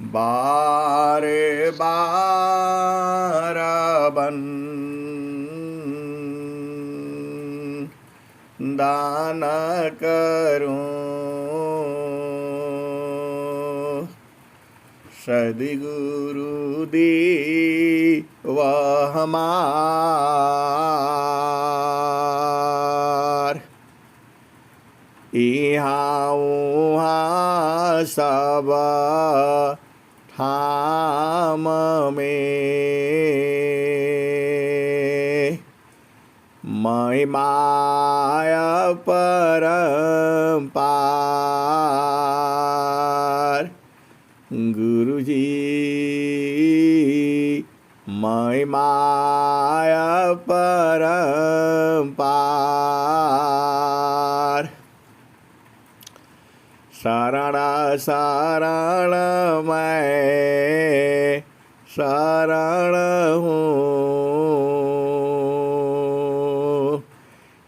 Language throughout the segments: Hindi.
बार बार दान करूं सद्गुरु देव हमार। इहाँ उहाँ सब ठाम में महिमाया परम्पार। गुरुजी महिमाया परम्पार। शरण शरण मैं शरण हूँ।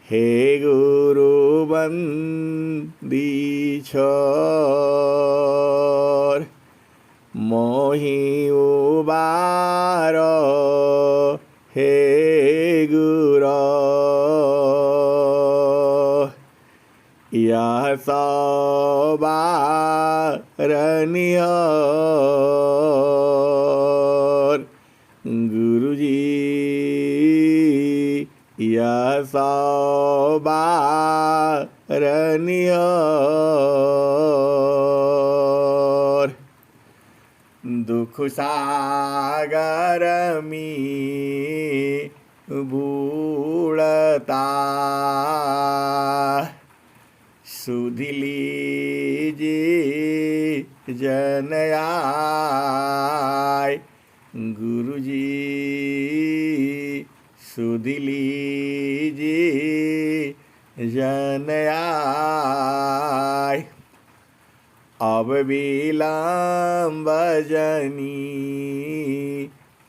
हे गुरु बंदी छोर मोहि उबारो हे गुरु। यह सवारनियोर गुरुजी यह सवारनियोर। दुख सागर में बूढ़ता सुध लीजिए जन आय। गुरुजी सुध लीजिए जन आय। अब विलंब जनी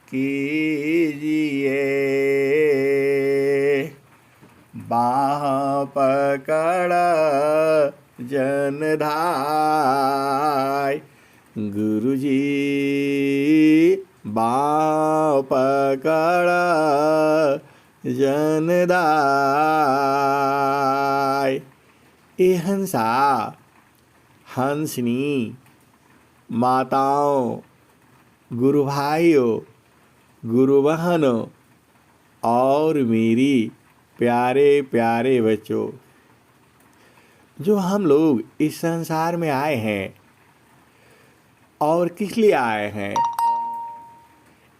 कीजिए बाह पकड़ जन धाय। गुरुजी बाह पकड़ जन दाय। ए हंसा हंसनी माताओं गुरु भाइयों गुरु बहनों और मेरी प्यारे प्यारे बच्चों, जो हम लोग इस संसार में आए हैं और किस लिए आए हैं।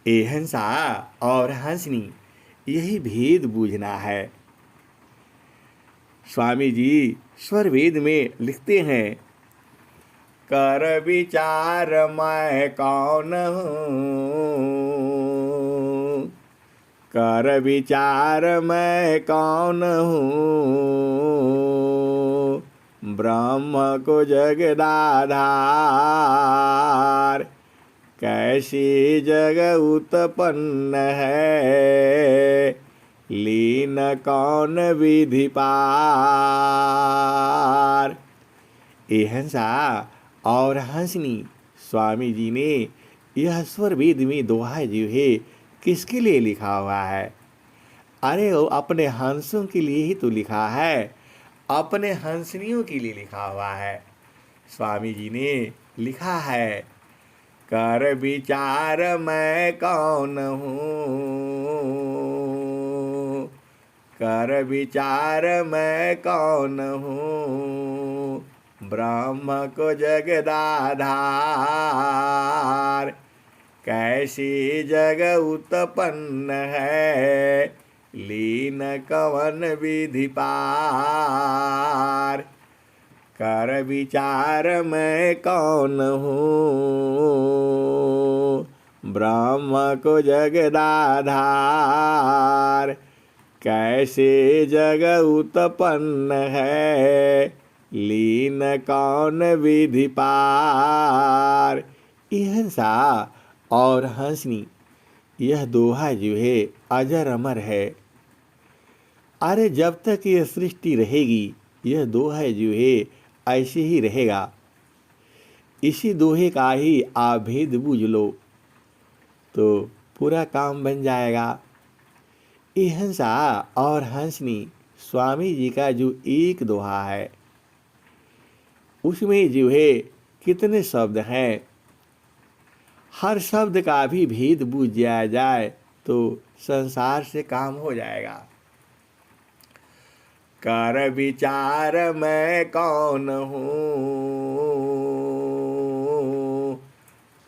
ये हंसा और हंसनी यही भेद बूझना है। स्वामी जी स्वर वेद में लिखते हैं, कर विचार मैं कौन हूँ। कर विचार मैं कौन हूँ। ब्रह्म को जगदाधार कैसी जग उत्पन्न है। लीन कौन विधि पार। ये हंसा और हंसनी स्वामी जी ने यह स्वर वेद में दोहा जो है किसके लिए लिखा हुआ है। अरे वो अपने हंसों के लिए ही तो लिखा है, अपने हंसनियों के लिए लिखा हुआ है। स्वामी जी ने लिखा है, कर विचार मैं कौन हूँ। कर विचार मैं कौन हूँ। ब्रह्म को जगदाधार कैसी जग उत्पन्न है। लीन कवन विधि पार। कर विचार मैं कौन हूँ। ब्रह्म को जगदाधार कैसे जग उत्पन्न है। लीन कौन विधि पार। यह हंसा और हंसनी यह दोहा जो है अजर अमर है। अरे जब तक यह सृष्टि रहेगी यह दोहा जो है ऐसे ही रहेगा। इसी दोहे का ही आप भेद बूझ लो तो पूरा काम बन जाएगा। ये हंसा और हंसनी स्वामी जी का जो एक दोहा है, उसमें जो है कितने शब्द हैं, हर शब्द का भी भेद बूझ जाया जाए तो संसार से काम हो जाएगा। कर विचार मैं कौन हूँ,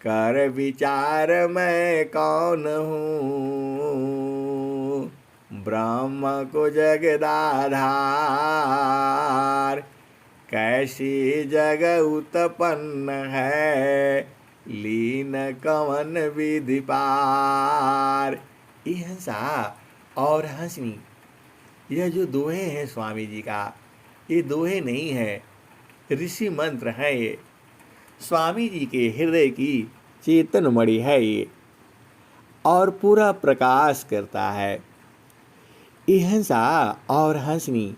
कर विचार मैं कौन हूँ, ब्रह्म को जगदाधार, कैसी जग उत्पन्न है, लीन कवन विधि पार। ये हंसा और हंसनी, यह जो दोहे हैं स्वामी जी का, ये दोहे नहीं है, ऋषि मंत्र है। ये स्वामी जी के हृदय की चेतन मणि है ये, और पूरा प्रकाश करता है। ये हंसा और हंसनी,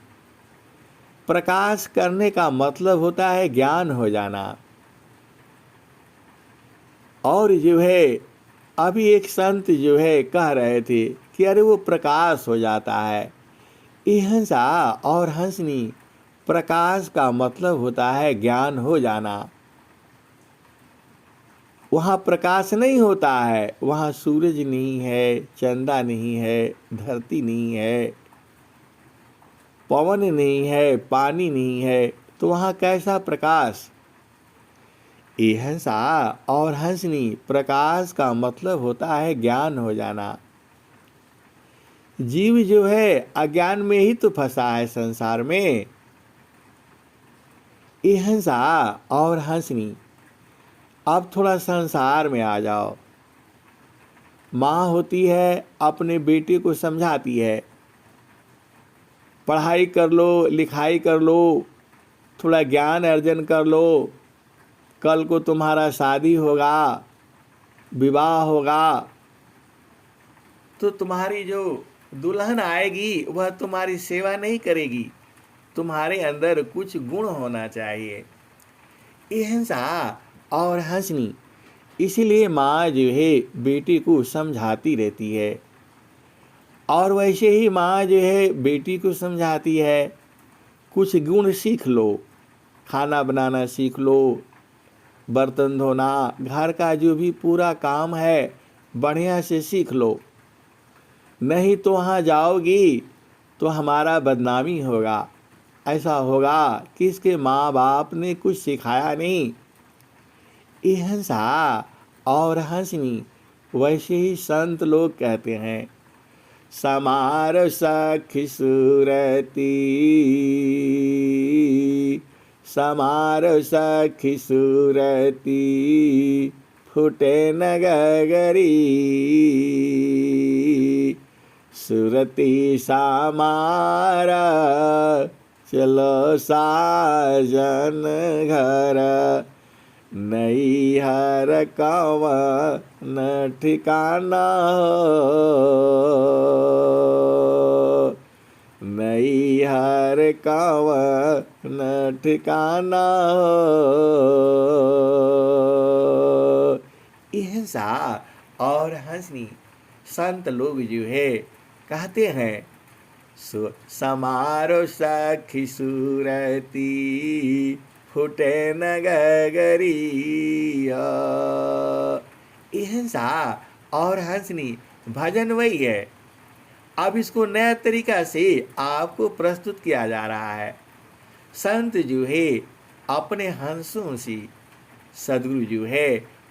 प्रकाश करने का मतलब होता है ज्ञान हो जाना। और जो है अभी एक संत जो है कह रहे थे कि अरे वो प्रकाश हो जाता है। ये हंसा और हंसनी, प्रकाश का मतलब होता है ज्ञान हो जाना। वहाँ प्रकाश नहीं होता है, वहाँ सूरज नहीं है, चंदा नहीं है, धरती नहीं है, पवन नहीं है, पानी नहीं है, तो वहाँ कैसा प्रकाश। ये हंसा और हंसनी, प्रकाश का मतलब होता है ज्ञान हो जाना। जीव जो है अज्ञान में ही तो फंसा है संसार में। ये हंसा और हंसनी, अब थोड़ा संसार में आ जाओ। माँ होती है, अपने बेटे को समझाती है, पढ़ाई कर लो, लिखाई कर लो, थोड़ा ज्ञान अर्जन कर लो, कल को तुम्हारा शादी होगा, विवाह होगा, तो तुम्हारी जो दुल्हन आएगी वह तुम्हारी सेवा नहीं करेगी, तुम्हारे अंदर कुछ गुण होना चाहिए। ये हंसा और हंसनी, इसीलिए माँ जो है बेटी को समझाती रहती है। और वैसे ही माँ जो है बेटी को समझाती है, कुछ गुण सीख लो, खाना बनाना सीख लो, बर्तन धोना, घर का जो भी पूरा काम है बढ़िया से सीख लो, नहीं तो वहाँ जाओगी तो हमारा बदनामी होगा। ऐसा होगा कि इसके माँ बाप ने कुछ सिखाया नहीं। ये हंसा और हंसनी, वैसे ही संत लोग कहते हैं, समार सखी सूरती, समार सखी सूरती, फूटे न गगरी, सुरती समारा, चलो साजन घर, नैहर कवन ठिकाना हो, नैहर कवन ठिकाना हो। ये हंसा और हंसनी, संत लोग जो है कहते हैं, समारो सखी सूरती, फूटे न गगरी। ये हंसा और हंसनी भजन वही है। अब इसको नया तरीका से आपको प्रस्तुत किया जा रहा है। संत जो है अपने हंसों से, सदगुरु जो है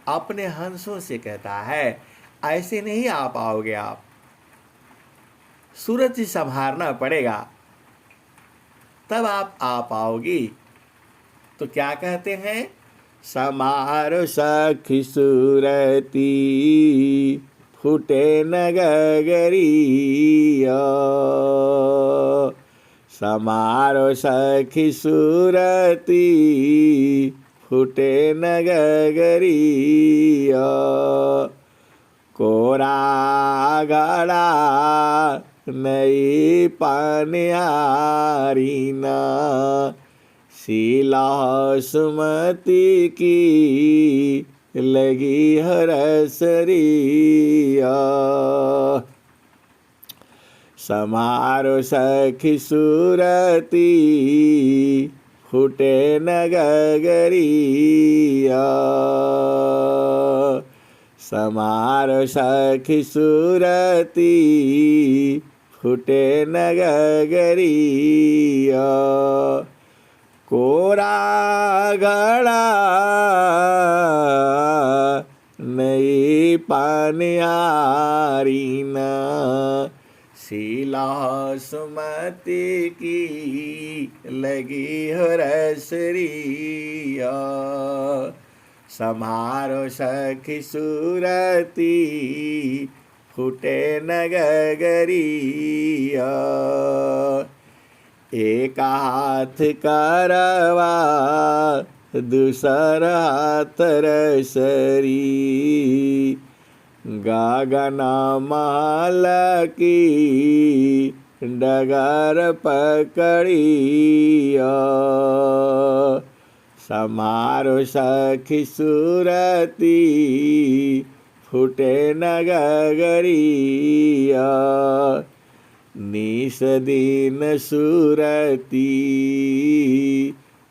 अपने हंसों से कहता है, ऐसे नहीं आ पाओगे आप, सूरज संभालना पड़ेगा, तब आप आ पाओगी। तो क्या कहते हैं, समारो सखी सूरती, फूटे न गगरी, समारो सखी सूरती, फूटे न गगरी, कोरा गड़ा नई पानियारी ना, शीला सुमति की लगी हरसरिया। समारो सखी सुरती फूटे नगरिया। समारो सखी सुरती फूटे नगरिया। कोरा घड़ा नई पानियारी न। शीला सुमति की लगी हरसरिया। समारो सखी सुरती फूटे नगरिया। एक हाथ करवा दूसरा हाथ रसरी। गगन महल की डगर पकड़िया। समारो सखी सुरती फूटे नगरिया। निस दिन सुरती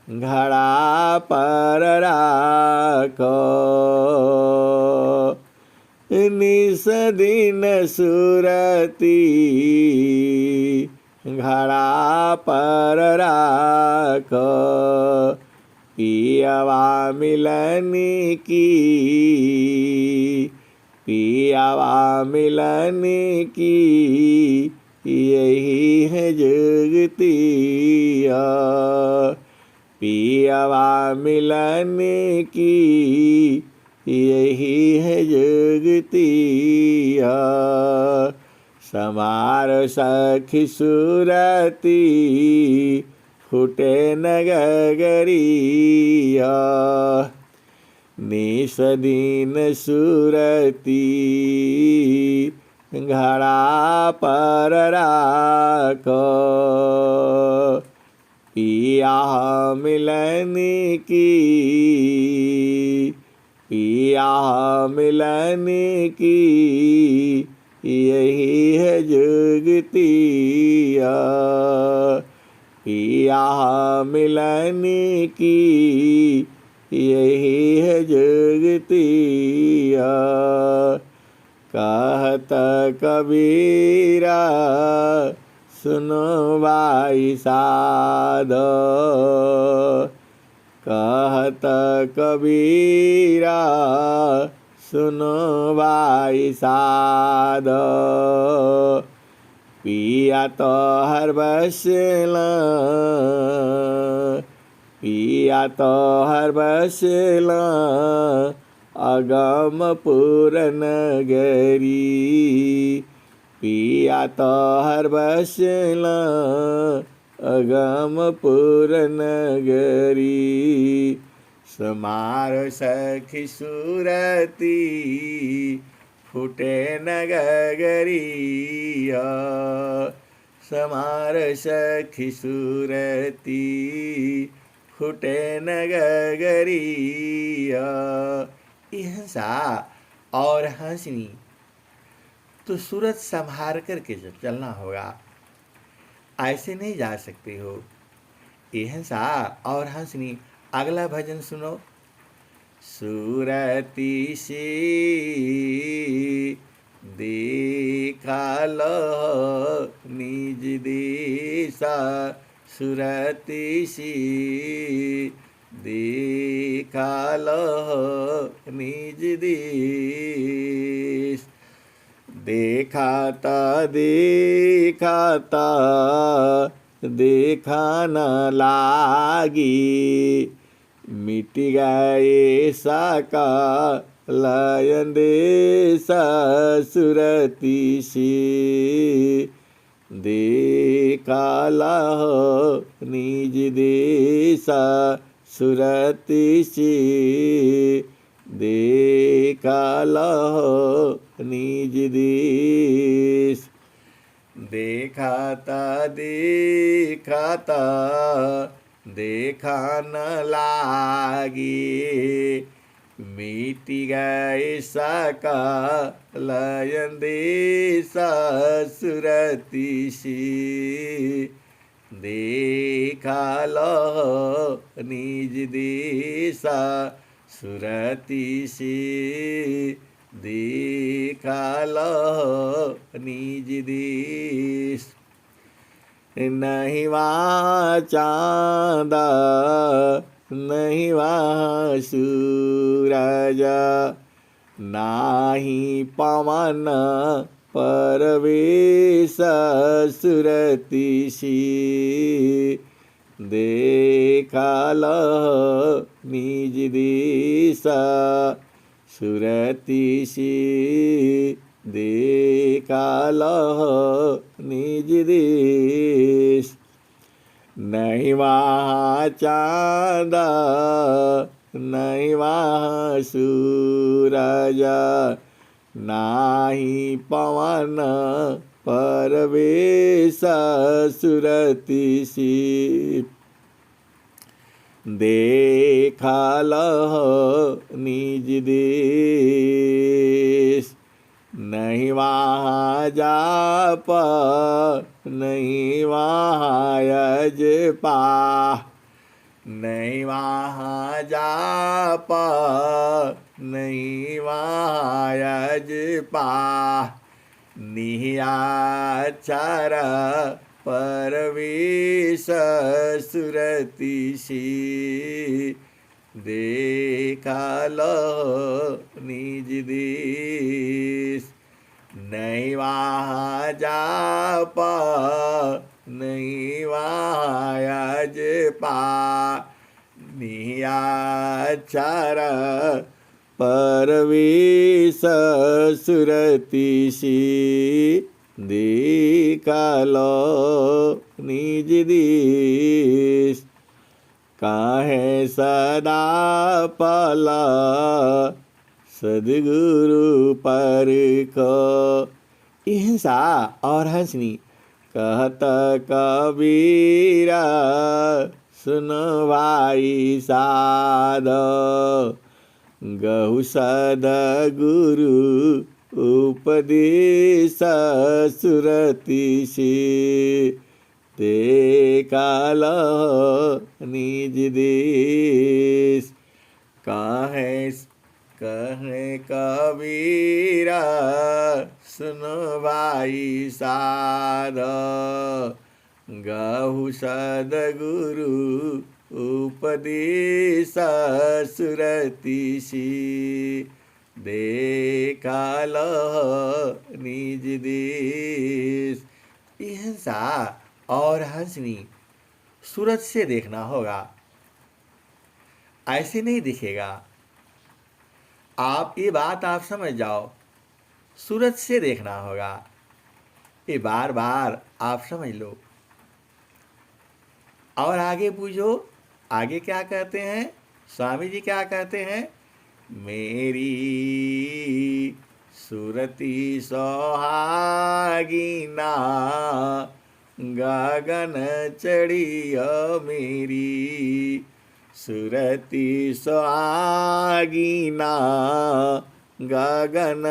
घड़ा पर राखो। निस दिन सुरती घड़ा पर राखो। पियवा मिलनी की, पियवा मिलनी की यही है जुगतिया। पियवा मिलने की यही है जुगतिया। समार सखी सुरती फूटे नगरिया। निस दिन सुरती घड़ा पर राखो। पिया मिलनी की, पिया मिलनी की यही है जुगतिया। पिया मिलनी की यही है जुगतिया। कहत कबीरा सुनो भाई साधो। कहत कबीरा सुनो भाई साधो। पिया तो हर बसला, पिया तो हर बसला अगमपुर नगरी। पिया तो हर बसला अगमपुर नगरी। समार सखी सुरती फूटे नगरिया। समार सखी सुरती फूटे नगरिया। हंसा और हंसनी तो सूरत संभार करके जब चलना होगा, ऐसे नहीं जा सकते हो। ये हंसा और हंसनी अगला भजन सुनो। सूरती से देखा लो निज देशा। सूरती से देखा लो निज देश। देखाता देखाता देखा न लागी। मिट गए साका लयन देसा सुरती से। देखा लाहो निज देसा सुरती से। देखा लाहो निज देश। देखाता देखाता देखा न लागी मिटी गए सकल अंदेशा सुरति सी देखा लो निज दिशा सुरति सी देखा लो निज दिश नहीं वहाँ चाँदा नहीं वहाँ सूरज नाही पवन परवेश सुरति सी देखा लो निज दिशा सुरति सी देखा लो निज दिश नहीं वहाँ चाँदा नहीं वहाँ सूरज नाही पवन परवेश सुरति सी देखा लो निज देश नहीं वहाँ जाप नहीं वहाँ यजपा नहीं वहाँ जाप नहीं वहाँ यजपा निहाचर परवेश सुरति सी देखा लो निज देश नहीं वहाँ जाप नहीं वहाँ यजपा निहाचर परवेश सुरति सी देखा लो निज देश काहे सदा पला सद्गुरु पर को हिंसा और हंसनी कहत कबीरा सुनो भाई साध गहु सद्गुरु उपदेश सुरति सी देखा लो निज देश काहे कबीरा सुनो भाई साध गहु सद्गुरु उपदेश सुरति सी देखा लो निज देश हिंसा और हंसनी सूरज से देखना होगा, ऐसे नहीं दिखेगा। आप ये बात आप समझ जाओ, सूरज से देखना होगा, ये बार बार आप समझ लो। और आगे पूछो, आगे क्या कहते हैं स्वामी जी, क्या कहते हैं? मेरी सुरति सोहागिना गगन चढ़िया मेरी सुरति सोहागिना गगन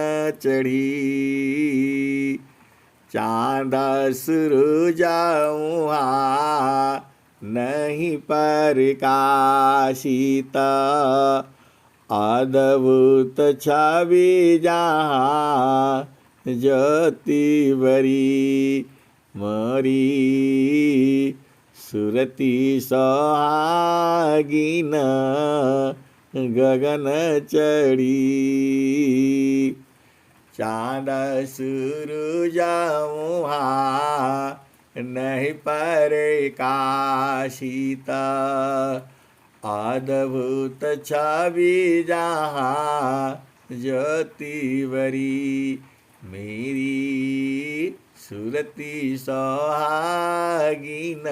चढ़ी चाँद सुरुजा नहीं प्रकाशिता अद्भुत छवि जहाँ ज्योति बरी मरी सुरति सोहागिन गगन चढ़ी चाँद सुरुजा नहीं प्रकाशिता अद्भुत छवि जहाँ ज्योति बरी मेरी सुरति सोहागिन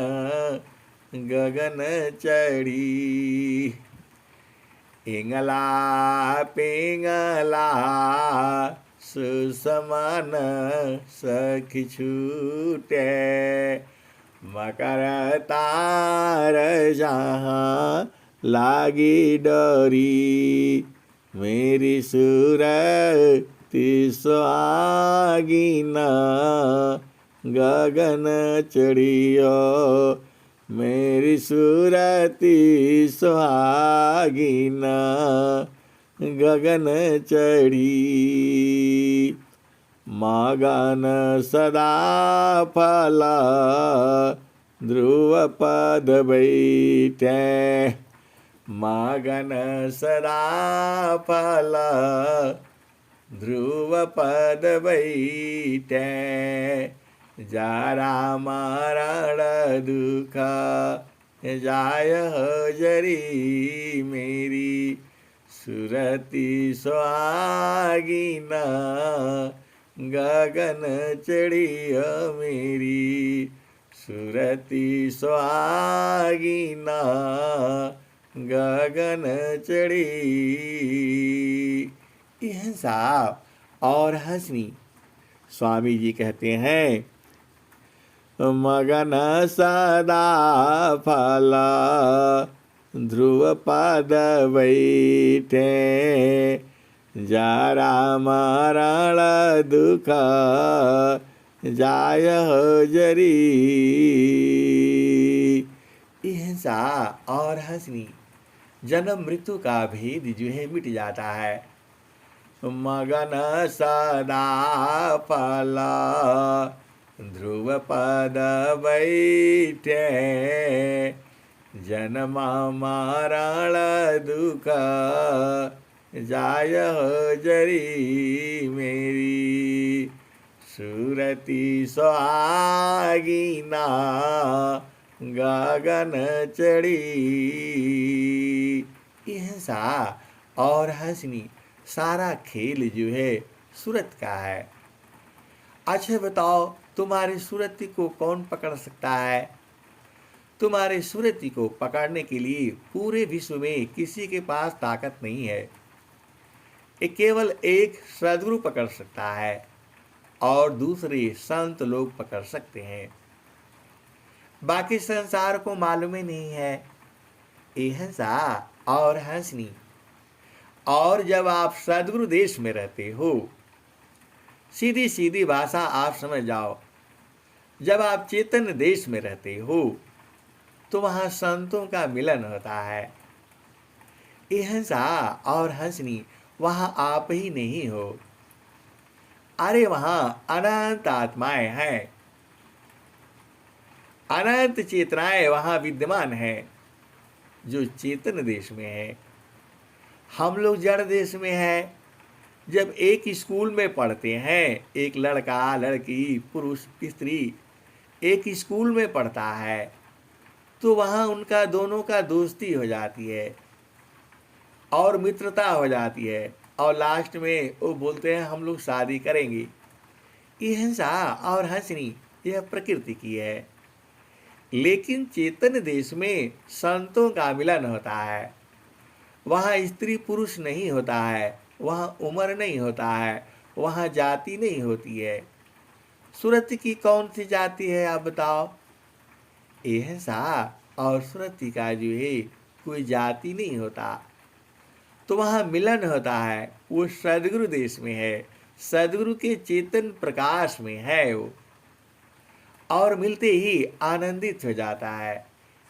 गगन चढ़ी इंगला पिंगला सुसमन सखी छूटे मकर तार जहाँ लागी डोरी, मेरी सूरती सुहागिना गगन चढ़ियो, मेरी सूरती सुहागिना गगन चढ़ी। मगन सदा फला ध्रुव पद बैठे, मगन सदा फला ध्रुव पद बैठे, जरा मरण दुख जाय हजरी, मेरी सुरती सुहागिना गगन चढ़िय, मेरी सुरती सुहागिना गगन चढ़ी। यह साहब और हंसनी स्वामी जी कहते हैं, मगन सदा फला ध्रुव पद बैठे, जरा मरण दुख जाय हजरी। हिंसा और हंसनी जन्म मृत्यु का भेद जो है मिट जाता है। मगन सदा फला ध्रुव पद बैठे, जन्म मरण दुख जाय हजरी, मेरी सुरती सुहागिना गगन चढ़ी। हिंसा और हंसनी सारा खेल जो है सूरत का है। अच्छा बताओ, तुम्हारी सूरती को कौन पकड़ सकता है? तुम्हारे सूरती को पकड़ने के लिए पूरे विश्व में किसी के पास ताकत नहीं है। ये केवल एक सद्गुरु पकड़ सकता है और दूसरे संत लोग पकड़ सकते हैं। बाकी संसार को मालूम ही नहीं है। ये हंसा और हंसनी। और जब आप सद्गुरु देश में रहते हो, सीधी सीधी भाषा आप समझ जाओ, जब आप चेतन देश में रहते हो तो वहाँ संतों का मिलन होता है। ये हंसा और हंसनी वहाँ आप ही नहीं हो, अरे वहाँ अनंत आत्माएं हैं, अनंत चेतनाएं वहाँ विद्यमान हैं जो चेतन देश में है। हम लोग जड़ देश में हैं। जब एक स्कूल में पढ़ते हैं, एक लड़का लड़की पुरुष स्त्री एक स्कूल में पढ़ता है, तो वहाँ उनका दोनों का दोस्ती हो जाती है और मित्रता हो जाती है और लास्ट में वो बोलते हैं हम लोग शादी करेंगे। ये हिंसा और हंसनी यह प्रकृति की है। लेकिन चेतन देश में संतों का मिलन होता है। वहाँ स्त्री पुरुष नहीं होता है, वहाँ उम्र नहीं होता है, वहाँ जाति नहीं होती है। सुरती की कौन सी जाति है आप बताओ? यह सा और सुरती का जो है कोई जाति नहीं होता। तो वहाँ मिलन होता है, वो सद्गुरु देश में है, सद्गुरु के चेतन प्रकाश में है वो, और मिलते ही आनंदित हो जाता है।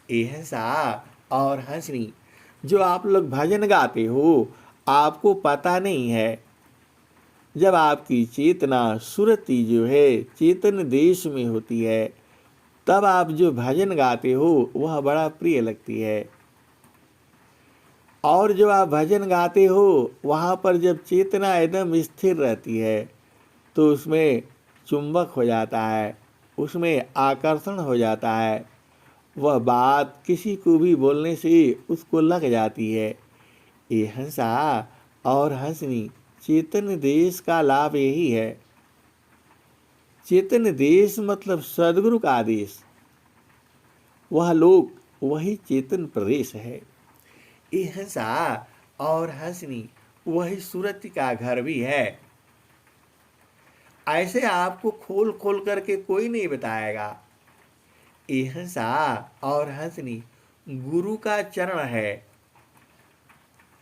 यह सा और हंसनी जो आप लोग भजन गाते हो, आपको पता नहीं है, जब आपकी चेतना सुरती जो है चेतन देश में होती है, तब आप जो भजन गाते हो वह बड़ा प्रिय लगती है। और जब आप भजन गाते हो वहाँ पर जब चेतना एकदम स्थिर रहती है तो उसमें चुंबक हो जाता है, उसमें आकर्षण हो जाता है। वह बात किसी को भी बोलने से उसको लग जाती है। ये हंसा और हंसनी चेतन देश का लाभ यही है। चेतन देश मतलब सद्गुरु का देश, वह लोक वही चेतन प्रदेश है। ये हंसा और हंसनी वही सूरती का घर भी है। ऐसे आपको खोल खोल करके कोई नहीं बताएगा। ये हंसा और हंसनी गुरु का चरण है।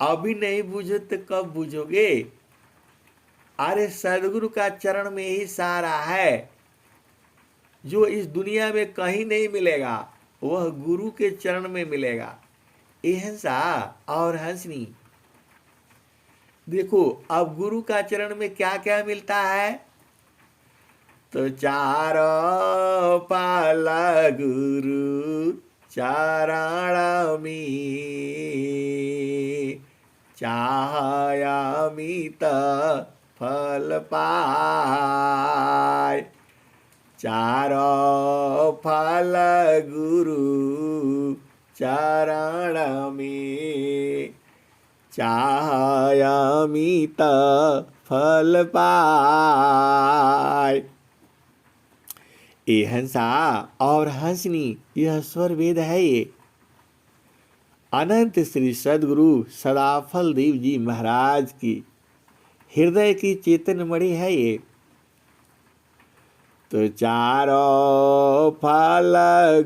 अभी नहीं बूझो तो कब बूझोगे? अरे सदगुरु का चरण में ही सारा है, जो इस दुनिया में कहीं नहीं मिलेगा वह गुरु के चरण में मिलेगा। ये हंसा और हंसनी, देखो अब गुरु का चरण में क्या क्या मिलता है। तो चारों पाला गुरु चरण में, चाहयामित फल पाय। चारों फल गुरु चरण में, चाहयामित फल पाय। ये हंसा और हंसनी यह स्वर वेद है। ये अनंत श्री सदगुरु सदाफल देव जी महाराज की हृदय की चेतन मणि है ये। तो चारों फल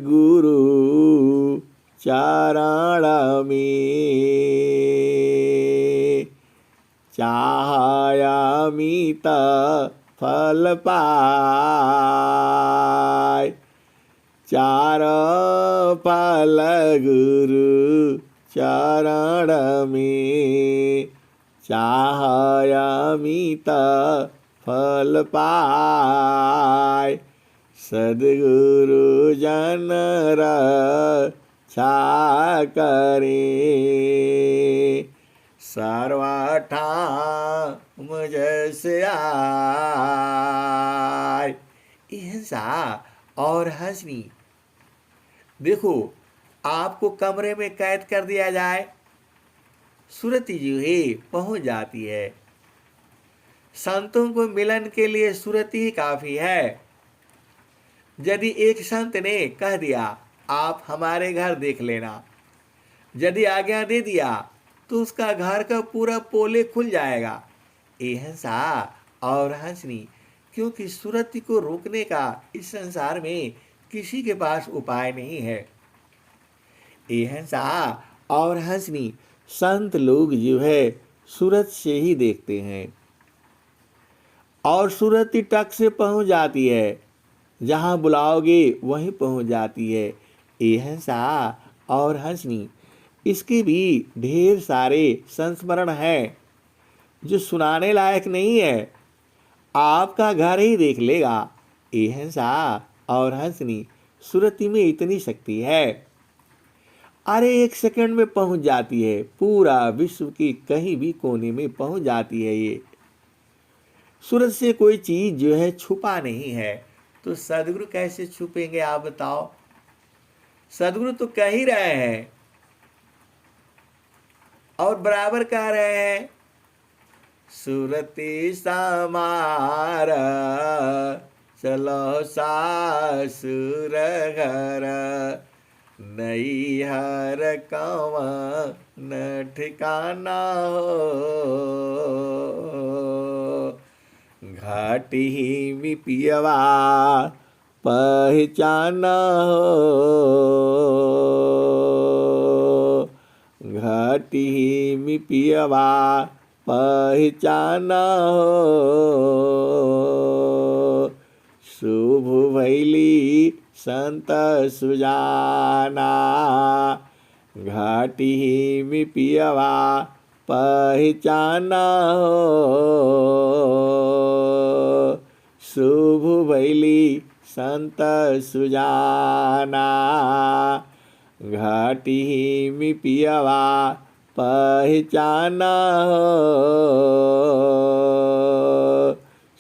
गुरु चरण में, चाहयामित फल पाय। चारों फल गुरु चरण में, चाहयामित फल पाय। सद्गुरु जन रक्षा करे, सर्वठाम जैसे आय। हंसा और हंसनी, देखो आपको कमरे में कैद कर दिया जाए, सुरती जो है पहुंच जाती है। संतों को मिलन के लिए सुरती ही काफी है। यदि एक संत ने कह दिया आप हमारे घर देख लेना, यदि आज्ञा दे दिया तो उसका घर का पूरा पोले खुल जाएगा। ये हंसा और हंसनी, क्योंकि सुरती को रोकने का इस संसार में किसी के पास उपाय नहीं है। ये हंसा और हंसनी संत लोग जो है सूरत से ही देखते हैं, और सूरती टक से पहुंच जाती है, जहां बुलाओगे वहीं पहुंच जाती है। ये हंसा और हंसनी, इसके भी ढेर सारे संस्मरण हैं जो सुनाने लायक नहीं है, आपका घर ही देख लेगा। ये हंसा और हंसनी सुरती में इतनी शक्ति है, अरे एक सेकंड में पहुंच जाती है, पूरा विश्व की कहीं भी कोने में पहुंच जाती है। ये सूरत से कोई चीज जो है छुपा नहीं है, तो सदगुरु कैसे छुपेंगे आप बताओ? सदगुरु तो कह ही रहे हैं और बराबर कह रहे हैं, सुरती समार चलो सासुर घर, नैहर कवन ठिकाना हो। घाटी में पियवा पहचाना हो, घाटी में पियवा पहचाना हो। शुभ भैली संत सुजाना, घाटी में पियवा पहचाना हो। शुभ भैली संत सुजाना, घाटी में पियवा पहचाना हो।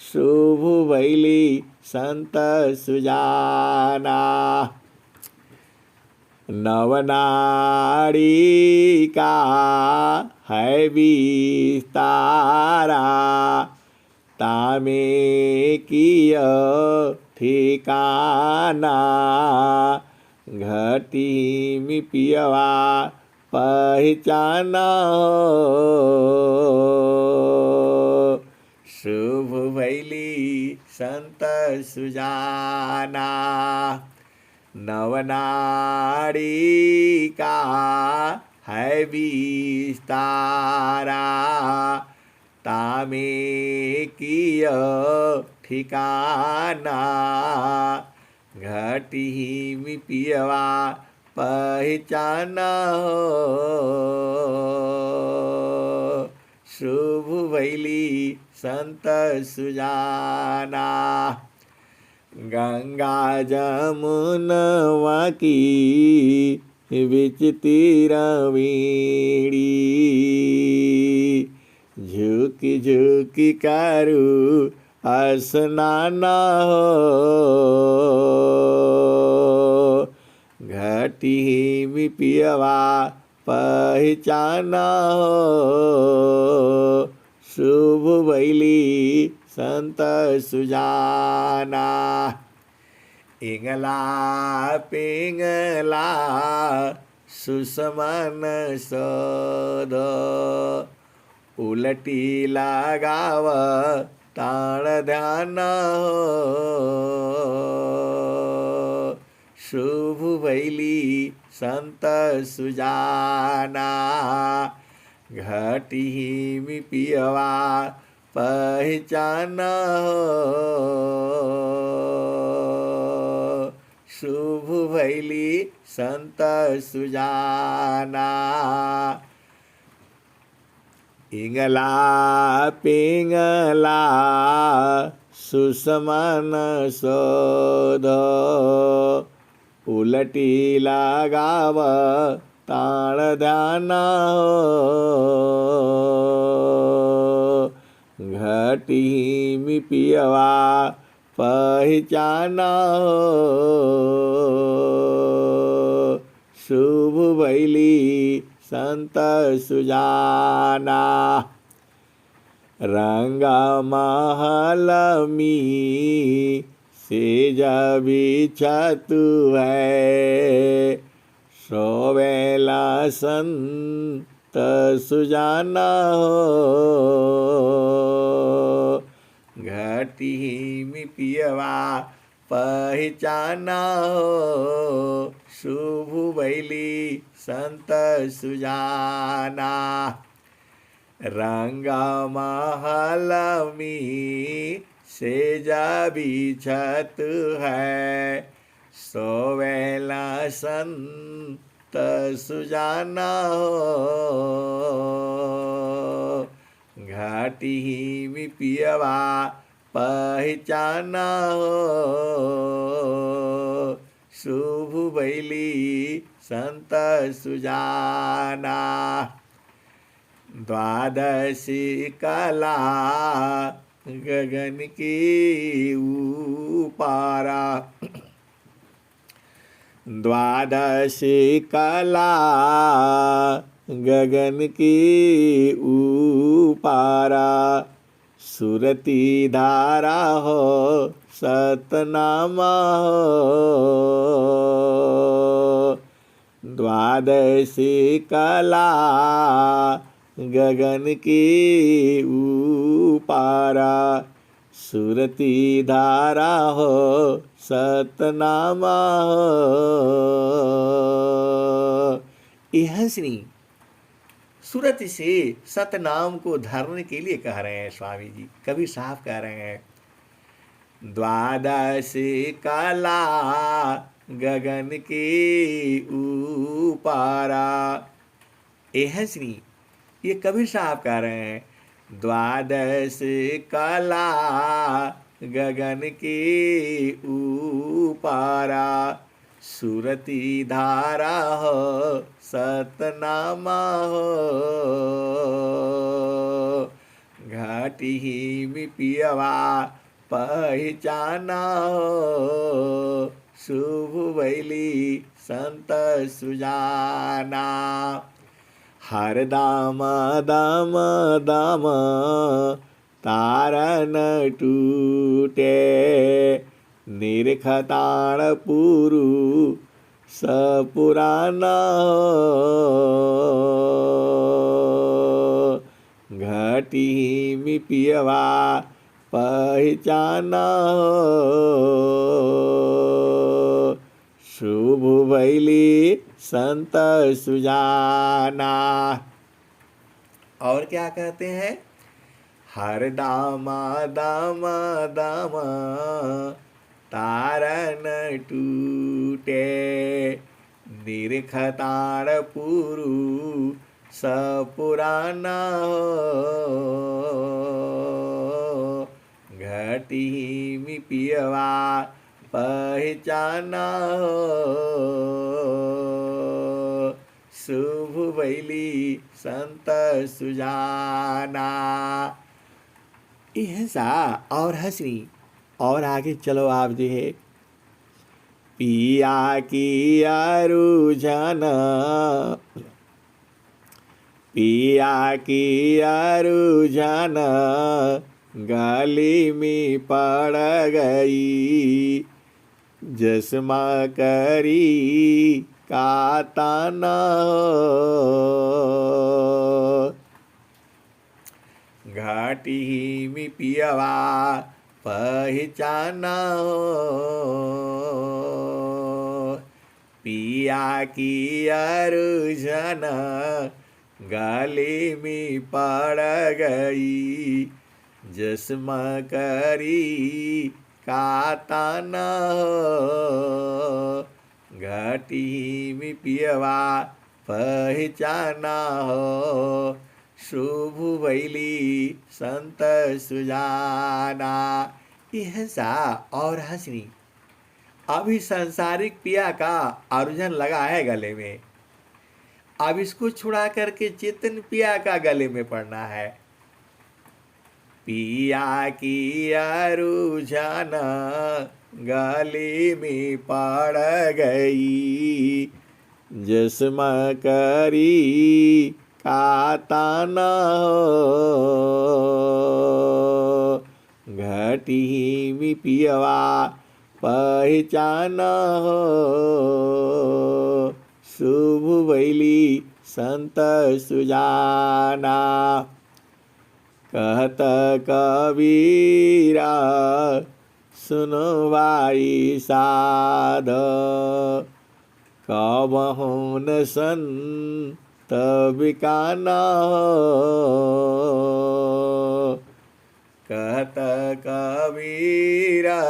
शुभ भैली संत सुजाना, नवनाड़ी का है विस्तारा, तामे किय ठिकाना। घटी में पियवा पहचाना हो। शुभ भैली संत सुजाना, नवनाड़ी का है विस्तारा, तामे किय ठिकाना, घटी में पियवा पहचाना हो, शुभ भैली संत सुजाना। गंगा जमुनवा की बिच तीरवीणी, झुकी झुकी करू स्नाना हो, घटी में पियवा पहचाना हो, शुभ भैली संत सुजाना। इंगला पिंगला सुसमन सद, उलटी लगाव ताण ध्यान हो, शुभ भैली संत सुजाना। घटी में पियवा पहचाना हो, शुभ भैली संत सुजाना। इंगला पिंगला सुसमन सोध, उलटी लगाव ताण ध्यान हो, घटी में पियवा पहचाना हो, शुभ भैली संत सुजाना। रंग महल में सेज बिछतु है, सोवेला संत सुजाना हो, घटी में पियवा पहचाना हो, शुभ भैली संत सुजाना। रंग महल में सेज बिछत है, सोवेला संत सुजाना हो, घाटी में पियवा पहचाना हो, शुभ भैली संत सुजाना। द्वादशी कला गगन की उपारा, द्वादशी कला गगन की उपारा, सुरती धारा हो सतनामा हो, द्वादशी कला गगन की उपारा, सुरती धारा हो सतनामा हो। ये हंसनी सूरत से सतनाम को धरने के लिए कह रहे हैं स्वामी जी, कबीर साहब कह रहे हैं। द्वादशी कला गगन की उपारा, ये हंसनी ये कबीर साहब कह रहे हैं। द्वादश कला गगन की उपारा, सुरती धारा हो सतनामा हो, घाटी में पियवा पहचाना हो, शुभ भैली संत सुजाना। हर दाम दाम दाम तारन टूटे, निरखताण पुरु सपुराना हो, घटी में पियवा पहचाना हो, शुभ भैली संत सुजाना। और क्या कहते हैं? हर दामा दामा दामा तारन टूटे, निरखतार पुरु सपुराना हो, घटी मी पियवा पहचाना हो, शुभ भैली संत सुजाना। ऐसा और हंसनी। और आगे चलो आप जो है, पिया की अरुझन, पिया की अरुझन गली में पड़ गई, जसमा करी काताना हो, घाटी में पियवा पहचाना हो, पिया की अरुझन गली में पड़ गई, जसमा करी काताना हो, घाटी में पियवा पहचाना हो, शुभ भैली संत सुजाना। ऐसा और हंसनी। अभी सांसारिक पिया का अरुझन लगा है गले में, अब इसको छुड़ा करके चेतन पिया का गले में पड़ना है। पिया की अरुझन गले में पड़ गई, जसमा करी काताना हो, घटी में पियवा पहचाना हो, शुभ भैली संत सुजाना। कहत कबीरा सुनो भाई साध, कबहु न संत बिकाना हो, कहत कबीरा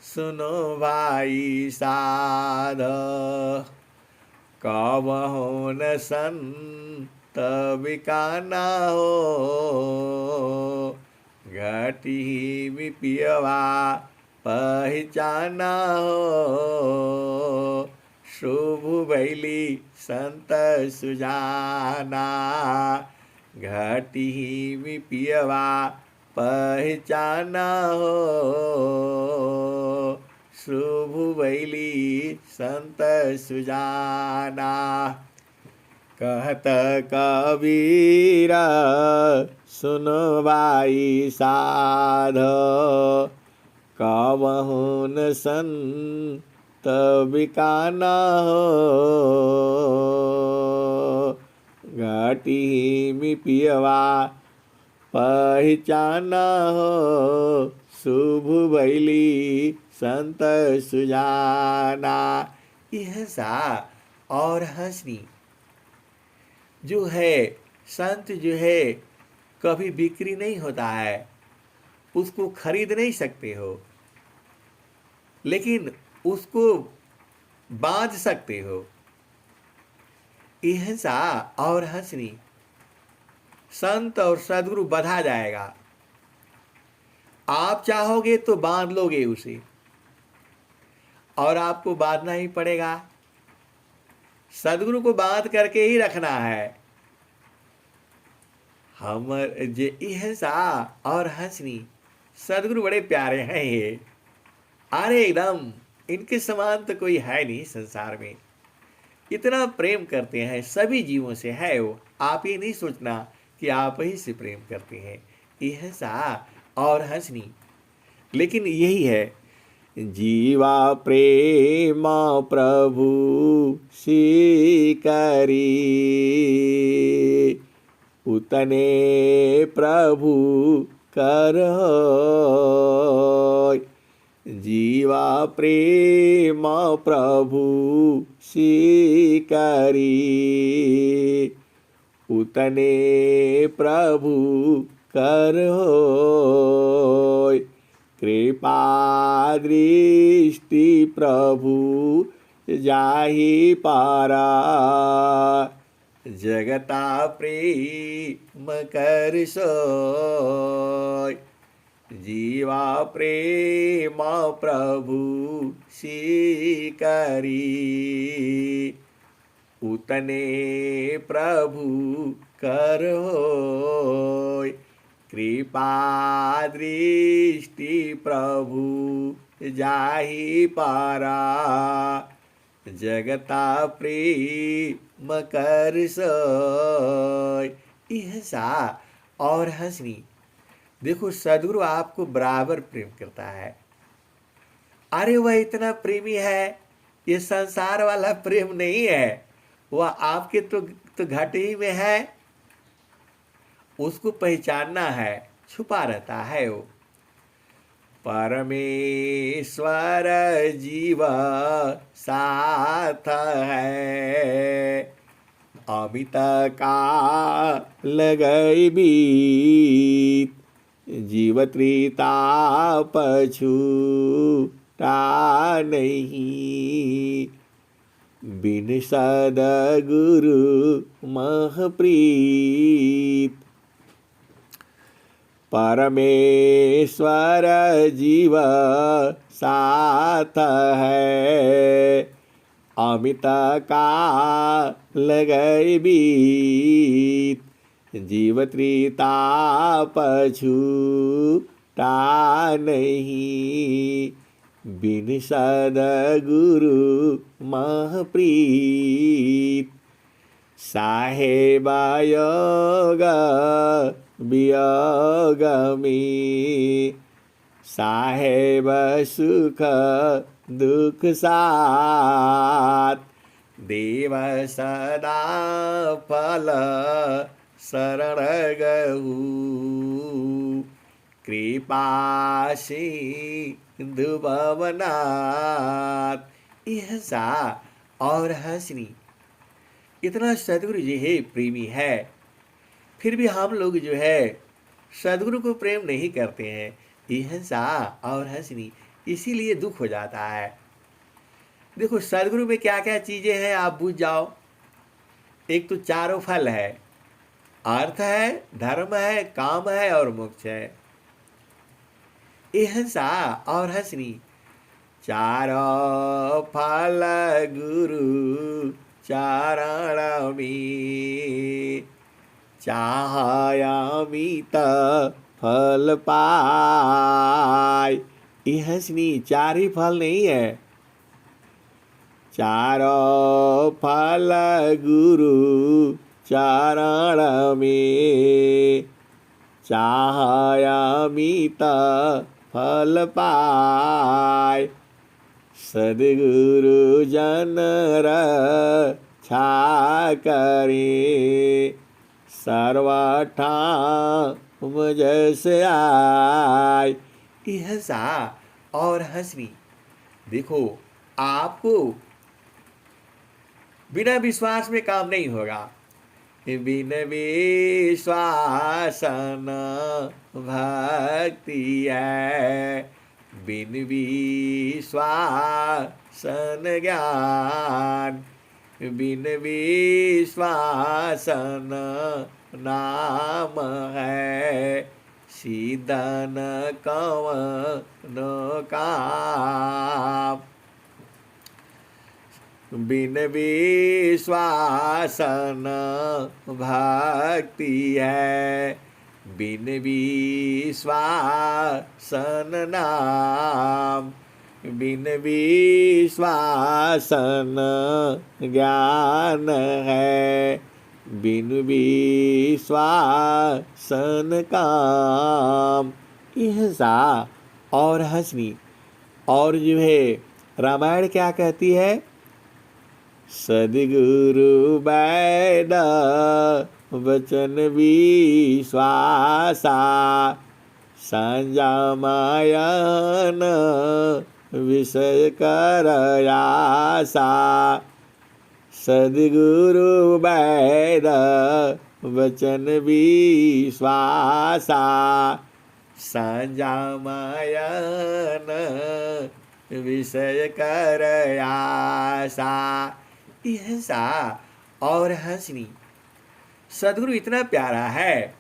सुनो भाई साध, कबहु न संत बिकाना हो, घटी में पियवा पहचाना हो, शुभ भैली संत सुजाना, घटी में पियवा पहचाना हो, शुभ भैली संत सुजाना। कहत कबीरा सुनो भाई साध, कबहु न संत बिकाना हो, घटी में पियवा पहचाना हो, शुभ भैली संत सुजाना। ऐसा और हंसनी। जो है संत जो है कभी बिक्री नहीं होता है, उसको खरीद नहीं सकते हो, लेकिन उसको बांध सकते हो। ऐसा और हंसनी। संत और सदगुरु बंधा जाएगा, आप चाहोगे तो बांध लोगे उसे, और आपको बांधना ही पड़ेगा। सदगुरु को बांध करके ही रखना है। हमर जे ऐसा और हंसनी। सदगुरु बड़े प्यारे हैं ये, अरे एकदम इनके समान तो कोई है नहीं संसार में। इतना प्रेम करते हैं सभी जीवों से, है वो। आप ये नहीं सोचना कि आप ही से प्रेम करते हैं। ऐसा और हंसनी। लेकिन यही है, जीवा प्रेम प्रभु सी करी, उतने प्रभु कर। जीवा प्रेम प्रभु सिकरी उतने प्रभु कर होय कृपा दृष्टि प्रभु जाहि पारा जगता प्रेम कर सोय जीवा प्रेम प्रभु सिकरी उतने प्रभु कर होय कृपा दृष्टि प्रभु जाहि पारा जगता प्रेम कर सोय। इहसा और हंसनी। देखो सदगुरु आपको बराबर प्रेम करता है। अरे वह इतना प्रेमी है, ये संसार वाला प्रेम नहीं है, वह आपके तो घाटे ही में है। उसको पहचानना है, छुपा रहता है वो। परमेश्वर जीव साथ है अमित का लगई बीत जीव त्रिता पछूटा नहीं बिन सदगुरु महप्रीत परमेश्वर जीव साथ है अमित का लगई बीत जीव त्रिता पछूटा नहीं बिन सदगुरु महप्रीत साहेब योग वियोग में साहेब सुख दुख साथ देव सदा फल शरण गहू कृपा सिंधु भवनाथ। इहसा और हंसनी। इतना सदगुरु जी है प्रेमी है, फिर भी हम लोग जो है सदगुरु को प्रेम नहीं करते हैं। हिंसा और हंसनी, इसीलिए दुख हो जाता है। देखो सदगुरु में क्या क्या चीजें हैं आप बूझ जाओ। एक तो चारों फल है, अर्थ है, धर्म है, काम है और मोक्ष है। हिंसा और हंसनी चारों फल गुरु चरण में चाहयामित फल पाय। हंसनी चार ही फल नहीं है, चारों फल गुरु चरण में चाहयामित फल पाय। सद्गुरु जन रक्षा करे सर्वठाम जैसे आय। हंसा और हंसनी। देखो आपको बिना विश्वास में काम नहीं होगा। बिन विश्वासन भक्ति है, बिन विश्वासन ज्ञान, बिन विश्वासन नाम है, सीधन कवन काम। बिन विश्वासन भक्ति है, बिन विश्वासन नाम, बिन विश्वासन ज्ञान है, बिन विश्वासन काम। हंसा और हंसनी। और जो है रामायण क्या कहती है? सद्गुरु बैद वचन विश्वासा, संजमायन विषय कर आशा। सद्गुरु वैद वचन विश्वासा। संजामयन विषय कर आशा। हिंसा और हंसनी। सद्गुरु इतना प्यारा है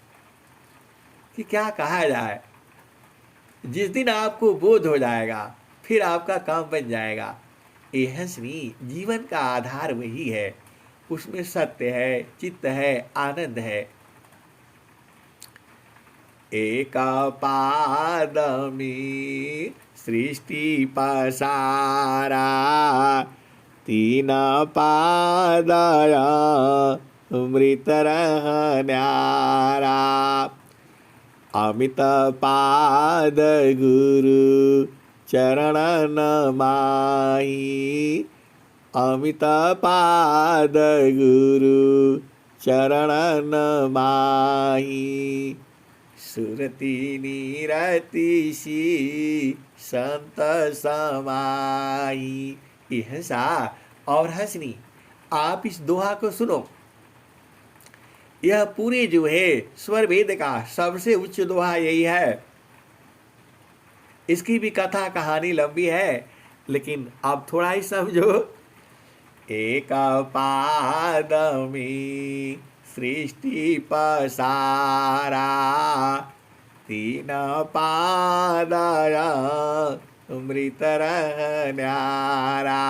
कि क्या कहा जाए। जिस दिन आपको बोध हो जाएगा फिर आपका काम बन जाएगा। ये हंसनी जीवन का आधार वही है, उसमें सत्य है, चित्त है, आनंद है। एक पादमी सृष्टि पसारा। तीन पादया मृत न्यारा। अमित पाद गुरु चरण नमाहि। अमित पाद गुरु चरण नमाहि। सुरति निरति सी संत समाई। हिंसा और हंसनी। आप इस दोहा को सुनो। यह पूरे जो है स्वर वेद का सबसे उच्च दोहा यही है। इसकी भी कथा कहानी लंबी है, लेकिन आप थोड़ा ही समझो। एक पादमी सृष्टि पसारा। तीन पादया मृत न्यारा।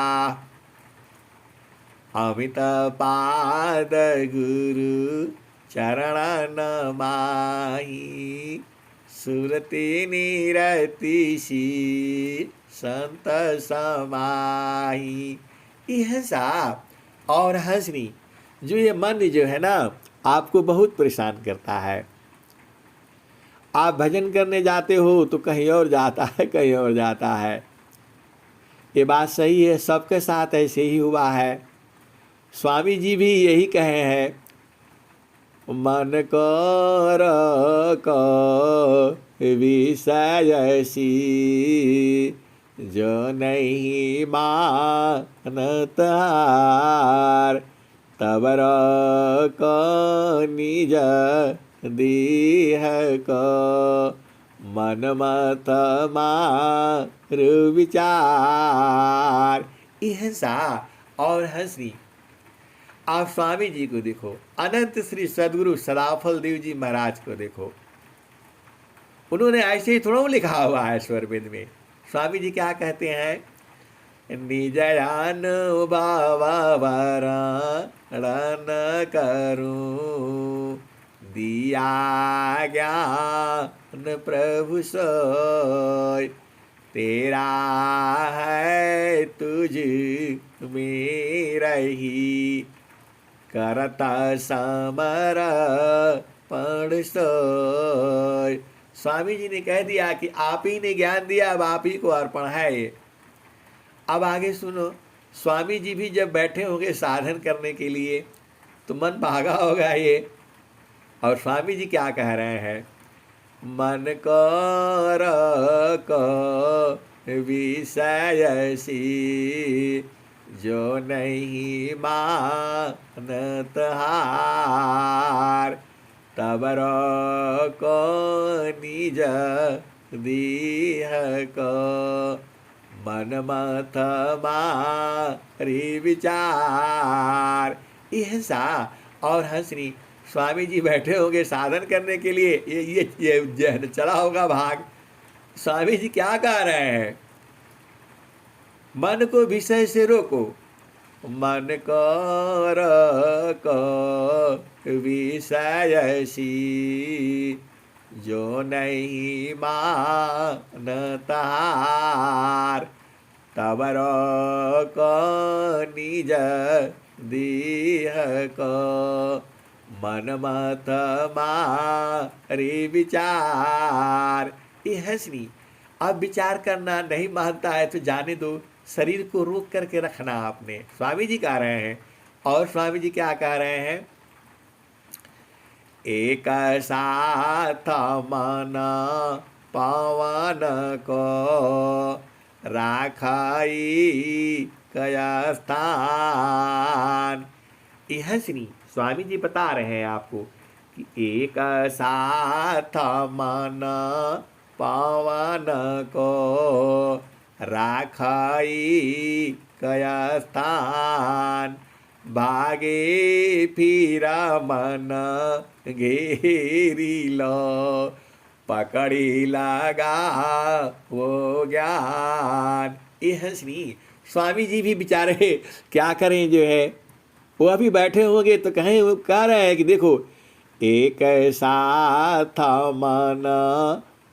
अमित पाद गुरु चरण नमाहि। सुरति निरति सी संत समाही। हिंसा और हंसनी जो ये मन जो है ना, आपको बहुत परेशान करता है। आप भजन करने जाते हो तो कहीं और जाता है, कहीं और जाता है। ये बात सही है, सबके साथ ऐसे ही हुआ है। स्वामी जी भी यही कहे हैं, मन कर विषयसी जो नहीं मानत हार। तबर निज देह को मन मत मारु विचार। हिंसा और हंसनी। आप स्वामी जी को देखो, अनंत श्री सद्गुरु सदाफल देव जी महाराज को देखो। उन्होंने ऐसे ही थोड़ा लिखा हुआ है स्वर वेद में। स्वामी जी क्या कहते हैं, निजयान बावरण करूं दिया ज्ञान प्रभु सोय। तेरा है तुझ में रही करता समर पण सोय। स्वामी जी ने कह दिया कि आप ही ने ज्ञान दिया, अब आप ही को अर्पण है ये। अब आगे सुनो। स्वामी जी भी जब बैठे होंगे साधन करने के लिए तो मन भागा होगा ये। और स्वामी जी क्या कह रहे हैं, मन कर विषयसी जो नहीं मानत हार। तबर को निज देह को मन मत मारी विचार। हिंसा और हंसनी। स्वामी जी बैठे होंगे साधन करने के लिए, ये चला होगा भाग। स्वामी जी क्या कह रहे हैं, मन को विषय से रोको। मन कर विषयसी जो नहीं मानत हार। तबर को निज देह को मन मत मारे विचार। ये हंसनी। अब विचार करना नहीं मानता है तो जाने दो, शरीर को रोक करके रखना आपने। स्वामी जी कह रहे हैं। और स्वामी जी क्या कह रहे हैं, एक साथ मन पवन को राखाई कया स्थान। ये हंसनी स्वामी जी बता रहे हैं आपको कि एक साथ मन पावन को राखाई कया स्थान। भागे फिरा मन घेरी लो पकड़ी लगा वो ज्ञान। ये हंसनी स्वामी जी भी बेचारे क्या करें जो है, वो अभी बैठे होंगे तो कहें, वो कह रहे हैं कि देखो एक साथ मन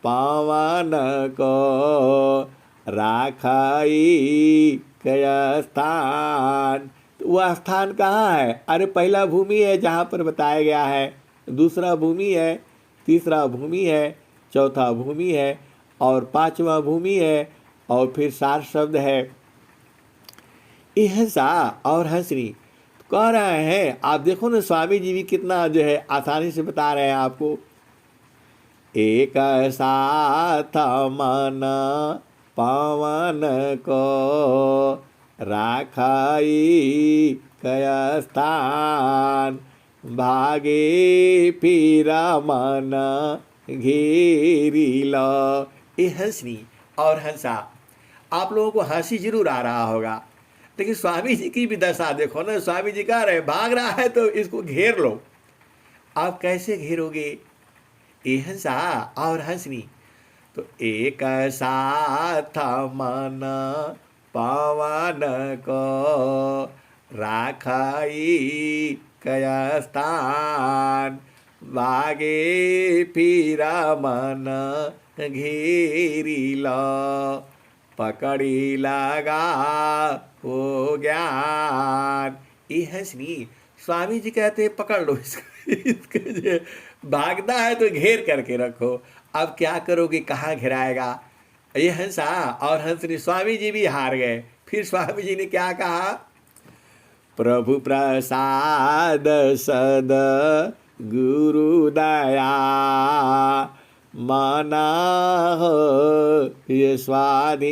पावन को राखाई कया स्थान। तो वह स्थान कहाँ है? अरे पहला भूमि है जहाँ पर बताया गया है, दूसरा भूमि है, तीसरा भूमि है, चौथा भूमि है और पांचवा भूमि है और फिर सार शब्द है। ये हंसा और हंसनी कह रहे हैं। आप देखो ना स्वामी जी भी कितना जो है आसानी से बता रहे हैं आपको। एक साथ मन पावन को राखाई कया स्थान। भागे फिरा मन घेरी लो। ये हंसनी और हंसा, आप लोगों को हंसी जरूर आ रहा होगा, लेकिन स्वामी जी की भी दशा देखो ना। स्वामी जी कह रहे भाग रहा है तो इसको घेर लो। आप कैसे घेरोगे? ये हंसा और हंसनी। तो एक साथ मन पावन को राखाई कया स्थान। भागे फिरा मन घेरी लो पकड़ी लगा हो ज्ञान। ये हंसनी स्वामी जी कहते हैं पकड़ लो इसको, इसको जो भागना है तो घेर करके रखो। अब क्या करोगे, कहाँ घेराएगा? ये हंसा और हंसनी स्वामी जी भी हार गए। फिर स्वामी जी ने क्या कहा? प्रभु प्रसाद सद गुरु दया माना हो ये स्वाधीन।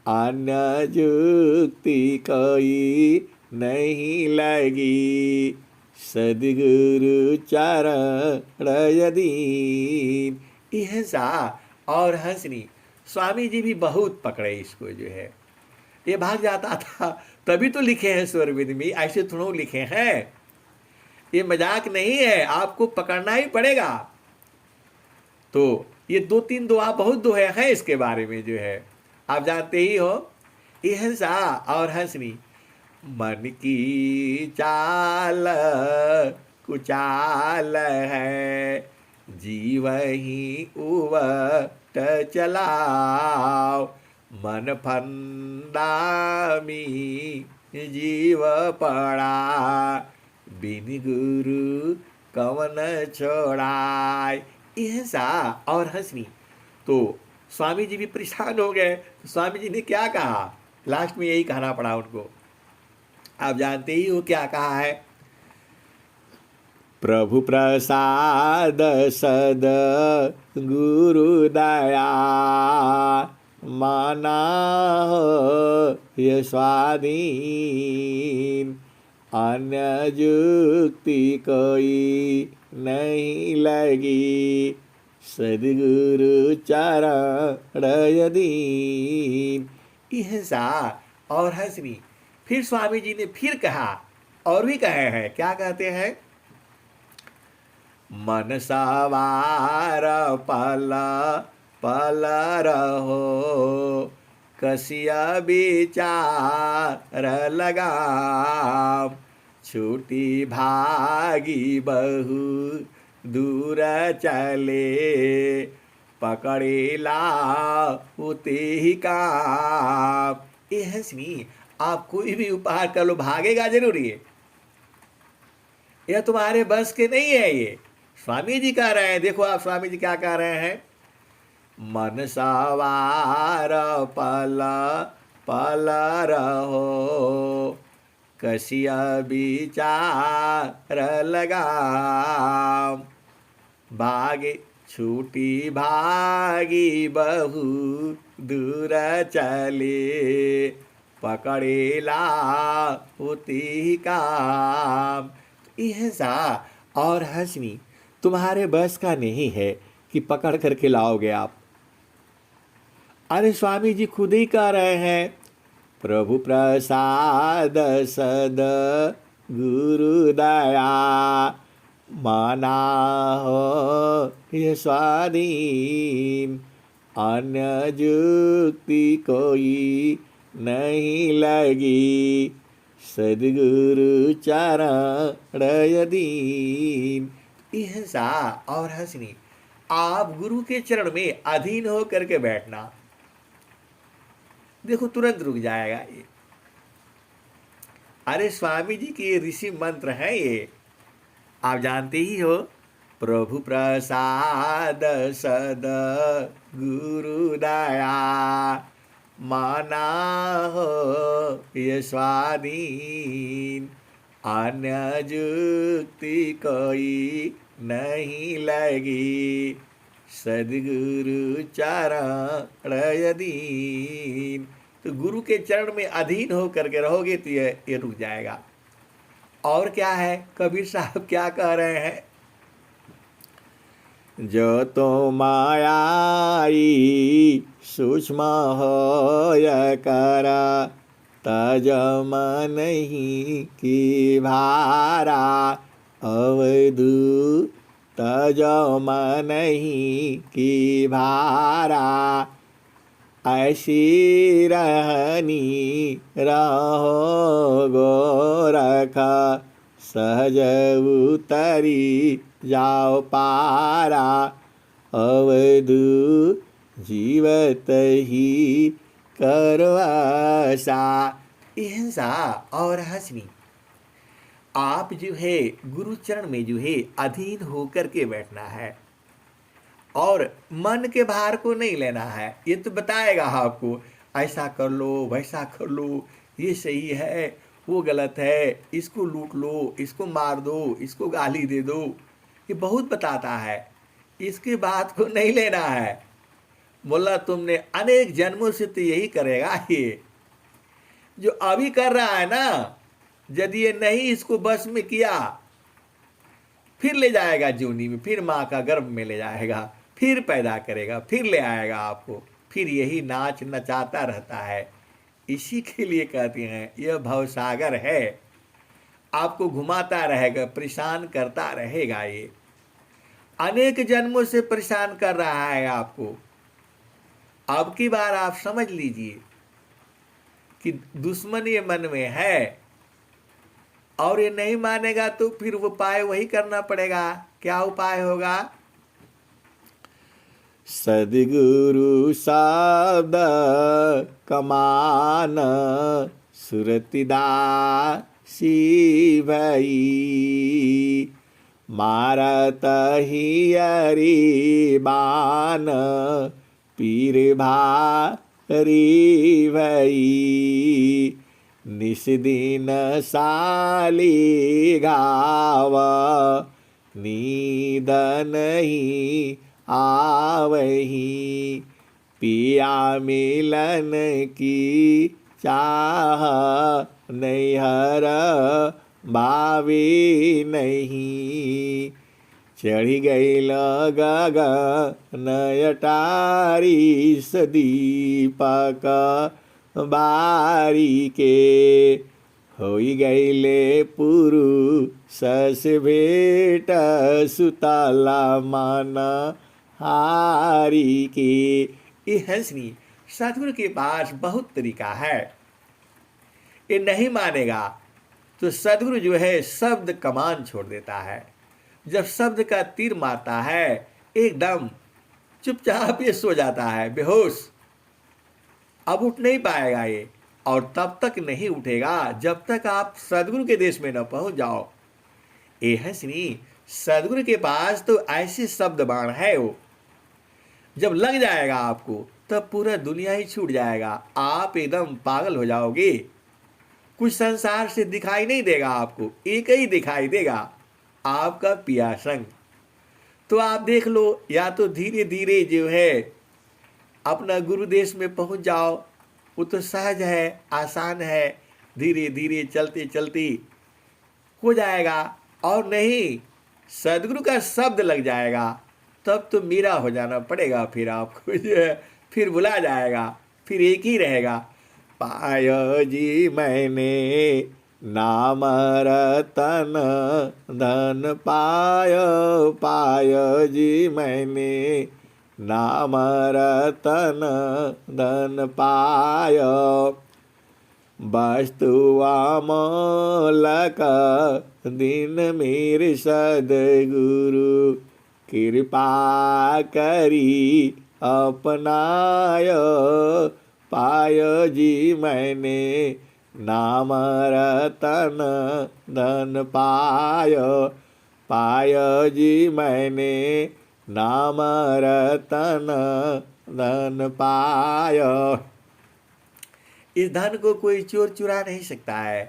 अन्य जुक्ति कोई नहीं लगी सदगुरु चरण यदीन। ये हंसा और हंसनी स्वामी जी भी बहुत पकड़े इसको जो है। ये भाग जाता था, तभी तो लिखे हैं स्वरविद में, ऐसे थोड़ा लिखे हैं। ये मजाक नहीं है, आपको पकड़ना ही पड़ेगा। तो ये दो तीन दुआ बहुत दोहे हैं इसके बारे में जो है, आप जानते ही हो। ये हंसा और हंसनी मन की चाल कुचाल है जीव ही उवट चलाओ। मन फंदा में जीव पड़ा बिन गुरु कवन छोड़ाए। ऐसा और हंसनी। तो स्वामी जी भी परेशान हो गए। तो स्वामी जी ने क्या कहा? लास्ट में यही कहना पड़ा उनको। आप जानते ही हो क्या कहा है? प्रभु प्रसाद सद गुरु दया माना हो ये स्वाधीन। अन्य जुक्ति कोई नहीं लगी सदगुरु चरण यदीन। ऐसा और हंसनी। फिर स्वामी जी ने फिर कहा, और भी कहे हैं, क्या कहते हैं? मन सवार पल पल रहो कसिया विचार लगाम। छूटी भागी बहु दूर चले पकड़ेला उते ही काम। ये हंसनी, आप कोई भी उपहार कर लो, भागेगा जरूर ये। यह तुम्हारे बस के नहीं है। ये स्वामी जी कह रहे हैं। देखो आप स्वामी जी क्या कह रहे हैं? मन सवार पल पल रहो कसिया विचार लगाम। भागे छूटी भागी बहु दूर चले, पकड़ेला होती काम। ऐसा और हंसनी तुम्हारे बस का नहीं है कि पकड़ करके लाओगे आप। अरे स्वामी जी खुद ही कह रहे हैं, प्रभु प्रसाद सद गुरु दया, माना हो ये स्वाधीन, अन्य जुक्ति कोई नहीं लगी, सदगुरु चरण दीन। ऐसा और हंसनी आप गुरु के चरण में अधीन होकर के बैठना, देखो तुरंत रुक जाएगा ये। अरे स्वामी जी के ऋषि मंत्र है ये, आप जानते ही हो, प्रभु प्रसाद सद गुरु दया, माना हो ये स्वाधीन, अन्य जुक्ति कोई नहीं लगी, सदगुरु चरण दीन। तो गुरु के चरण में अधीन होकर के रहोगे तो ये रुक जाएगा। और क्या है, कबीर साहब क्या कह रहे हैं, जो तो मायाई सूक्ष्म होय करा, तज मन ही की भारा, अवधू तज मन ही की भारा, ऐसी रहनी रहो गोरख, सहज उतरी जाओ पारा, अवधू जीवत ही करवासा। ऐसा और हंसनी आप जो है गुरु चरण में जो है अधीन होकर के बैठना है, और मन के भार को नहीं लेना है। ये तो बताएगा आपको, ऐसा कर लो वैसा कर लो, ये सही है वो गलत है, इसको लूट लो, इसको मार दो, इसको गाली दे दो, ये बहुत बताता है। इसकी बात को नहीं लेना है। बोला तुमने अनेक जन्मों से तो यही करेगा, ये जो अभी कर रहा है ना, यदि ये नहीं इसको बस में किया, फिर ले जाएगा जूनी में, फिर माँ का गर्भ में ले जाएगा, फिर पैदा करेगा, फिर ले आएगा आपको, फिर यही नाच नचाता रहता है। इसी के लिए कहते हैं यह भवसागर है, आपको घुमाता रहेगा, परेशान करता रहेगा। ये अनेक जन्मों से परेशान कर रहा है आपको। अब की बार आप समझ लीजिए कि दुश्मन ये मन में है, और ये नहीं मानेगा तो फिर वो उपाय वही करना पड़ेगा। क्या उपाय होगा, सदगुरु शब्द कमान, सुरतिदा भई, मारत हियरी बान, पीर भारी भई, निस्दिन साली गाव, नींद नहीं आवही, पिया मिलन की चाह, नैहर भावी नहीं, चढ़ी गई गगन अटारी, दीपक बारी के, होई गईले पुरु सस भेट, सुतला मन हारी के। ये हंसनी सतगुरु के पास बहुत तरीका है। ये नहीं मानेगा तो सदगुरु जो है शब्द कमान छोड़ देता है। जब शब्द का तीर मारता है एकदम चुपचाप ये सो जाता है, बेहोश, अब उठ नहीं पाएगा ये, और तब तक नहीं उठेगा जब तक आप सदगुरु के देश में न पहुंच जाओ। ये हंसनी सदगुरु के पास तो ऐसे शब्द बाण है, वो जब लग जाएगा आपको तब पूरा दुनिया ही छूट जाएगा, आप एकदम पागल हो जाओगे। कुछ संसार से दिखाई नहीं देगा आपको, एक ही दिखाई देगा, आपका पिया संग। तो आप देख लो, या तो धीरे धीरे जो है अपना गुरु देश में पहुंच जाओ, वो तो सहज है, आसान है, धीरे धीरे चलते चलते हो जाएगा। और नहीं, सदगुरु का शब्द लग जाएगा, तब तो मेरा हो जाना पड़ेगा। फिर आपको जो है फिर भुला जाएगा, फिर एक ही रहेगा, पायो जी मैंने नाम रतन धन पायो, पायो जी मैंने नाम रतन धन पायो, वस्तुआ मोलक दिन मेरे सदगुरु, कृपा करी अपनायो, पायो जी मैंने नाम रतन धन पायो, पायो जी मैंने नाम रतन धन पायो। इस धन को कोई चोर चुरा नहीं सकता है,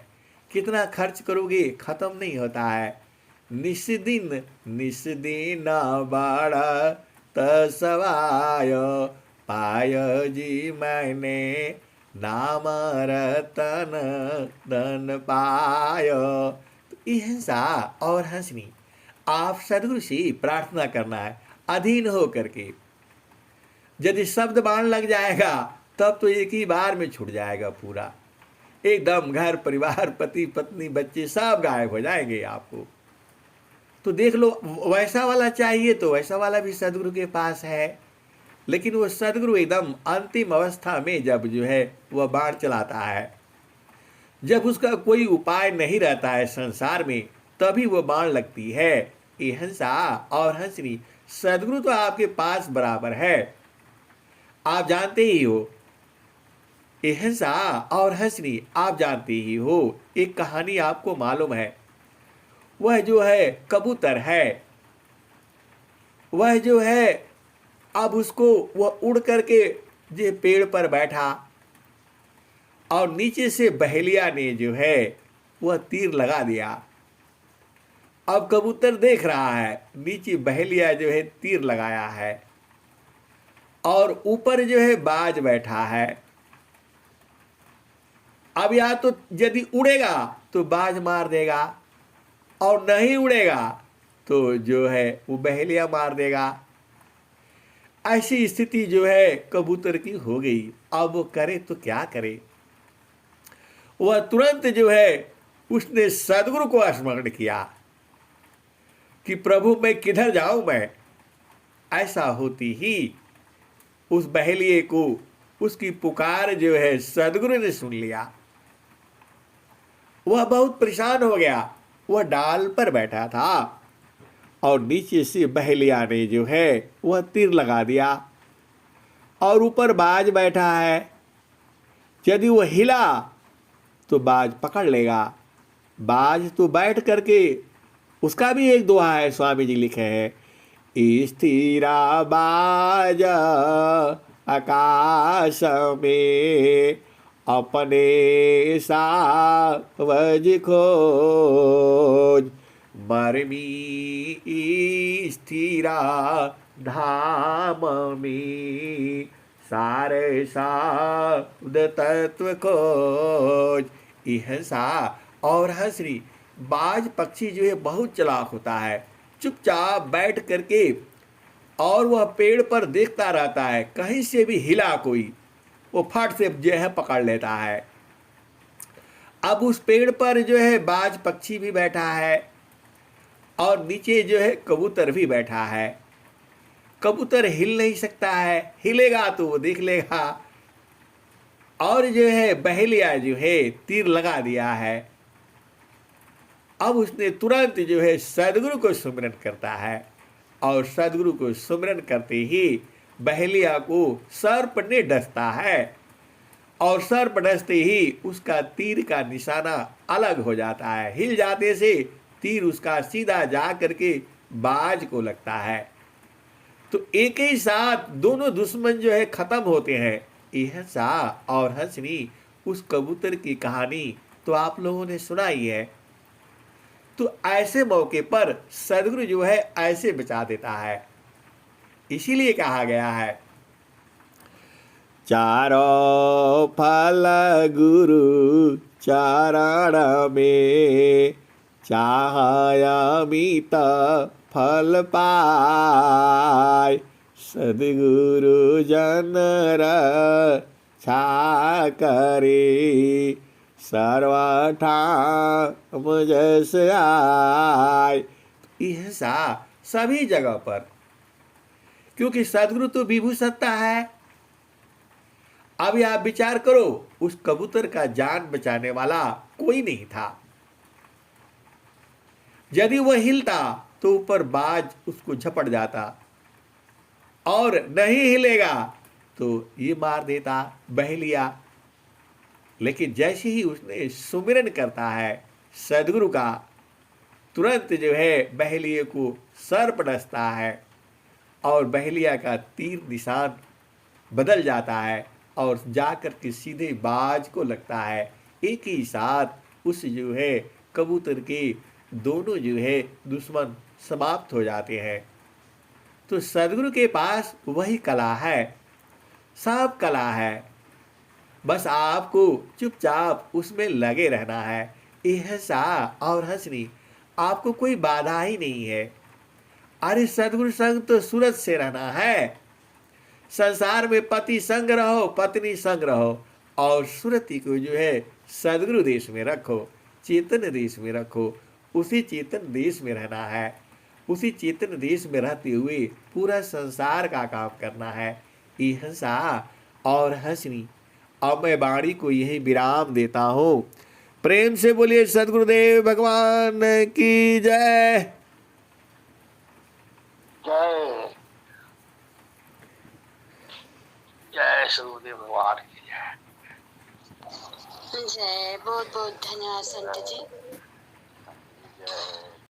कितना खर्च करोगे खत्म नहीं होता है। निस्दिन निस्दिन बाड़ा तसवायो, पायो जी मैंने नाम रतन धन पायो। तो अहिंसा और हंसनी आप सदगुरु से प्रार्थना करना है, अधीन हो करके। यदि शब्द बाण लग जाएगा तब तो एक ही बार में छूट जाएगा पूरा, एकदम घर परिवार पति पत्नी बच्चे सब गायब हो जाएंगे आपको। तो देख लो, वैसा वाला चाहिए तो वैसा वाला भी सदगुरु के पास है, लेकिन वो सदगुरु एकदम अंतिम अवस्था में जब जो है वह बाण चलाता है, जब उसका कोई उपाय नहीं रहता है संसार में, तभी वो बाण लगती है। अहिंसा और हंसनी सदगुरु तो आपके पास बराबर है, आप जानते ही हो। अहिंसा और हंसनी आप जानते ही हो। एक कहानी आपको मालूम है, वह जो है कबूतर है, वह जो है अब उसको वह उड़ करके जो पेड़ पर बैठा और नीचे से बहेलिया ने जो है वह तीर लगा दिया। अब कबूतर देख रहा है नीचे बहेलिया जो है तीर लगाया है और ऊपर जो है बाज बैठा है। अब या तो यदि उड़ेगा तो बाज मार देगा और नहीं उड़ेगा तो जो है वो बहेलिया मार देगा। ऐसी स्थिति जो है कबूतर की हो गई। अब वो करे तो क्या करे, वह तुरंत जो है उसने सदगुरु को स्मरण किया कि प्रभु मैं किधर जाऊं मैं। ऐसा होती ही उस बहेलिए को उसकी पुकार जो है सदगुरु ने सुन लिया। वह बहुत परेशान हो गया, वह डाल पर बैठा था और नीचे से बहेलिया ने जो है वह तीर लगा दिया और ऊपर बाज बैठा है। यदि वह हिला तो बाज पकड़ लेगा। बाज तो बैठ करके, उसका भी एक दोहा है, स्वामी जी लिखे हैं, स्थिरा बाज आकाश में अपने सावज खोज, मरमी स्थिरा धाम में सारे साध तत्व खोज। अहिंसा और हंसनी बाज पक्षी जो है बहुत चालाक होता है, चुपचाप बैठ करके और वह पेड़ पर देखता रहता है, कहीं से भी हिला कोई वो फट से जो है पकड़ लेता है। अब उस पेड़ पर जो है बाज पक्षी भी बैठा है और नीचे जो है कबूतर भी बैठा है। कबूतर हिल नहीं सकता है, हिलेगा तो वो देख लेगा। और जो है बहेलिया जो है तीर लगा दिया है। अब उसने तुरंत जो है सदगुरु को सुमिरन करता है और सदगुरु को सुमिरन करते ही बहेलिया को सर्प ने डसता है और सर्प डसते ही उसका तीर का निशाना अलग हो जाता है। हिल जाते से तीर उसका सीधा जा करके बाज को लगता है। तो एक ही साथ दोनों दुश्मन जो है खत्म होते हैं। अहिंसा और हंसनी उस कबूतर की कहानी तो आप लोगों ने सुनाई है। तो ऐसे मौके पर सदगुरु जो है ऐसे बचा देता है। इसीलिए कहा गया है, चारों फल गुरु चरण में, चाहय अमित फल पाय, सदगुरु जन रक्षा करे, सर्वठाम जस आय। ऐसा सभी जगह पर, क्योंकि सदगुरु तो विभू सत्ता है। अभी आप विचार करो, उस कबूतर का जान बचाने वाला कोई नहीं था। यदि वह हिलता तो ऊपर बाज उसको झपट जाता, और नहीं हिलेगा तो ये मार देता बहेलिया। लेकिन जैसे ही उसने सुमिरन करता है सदगुरु का, तुरंत जो है बहेलिए को सर्प डसता है और बहेलिया का तीर निशान बदल जाता है और जाकर के सीधे बाज को लगता है। एक ही साथ उस जो है कबूतर के दोनों जो है दुश्मन समाप्त हो जाते हैं। तो सदगुरु के पास वही कला है, सब कला है, बस आपको चुपचाप उसमें लगे रहना है। ऐसा और हंसनी, आपको कोई बाधा ही नहीं है। अरे सदगुरु संग तो सूरत से रहना है। संसार में पति संग रहो, पत्नी संग रहो, और सुरति को जो है सदगुरु देश में रखो, चेतन देश में रखो। उसी चेतन देश में रहना है। उसी चेतन देश में रहते हुए पूरा संसार का काम करना है। हंसा और हंसनी। अब मैं वाणी को यही विराम देता हूँ। प्रेम से बोलिए सदगुरुदेव भगवान की जय। जय जय सदगुरुदेव भगवान की जय। जय। बहुत बहुत धन्यवाद संत जी। जय।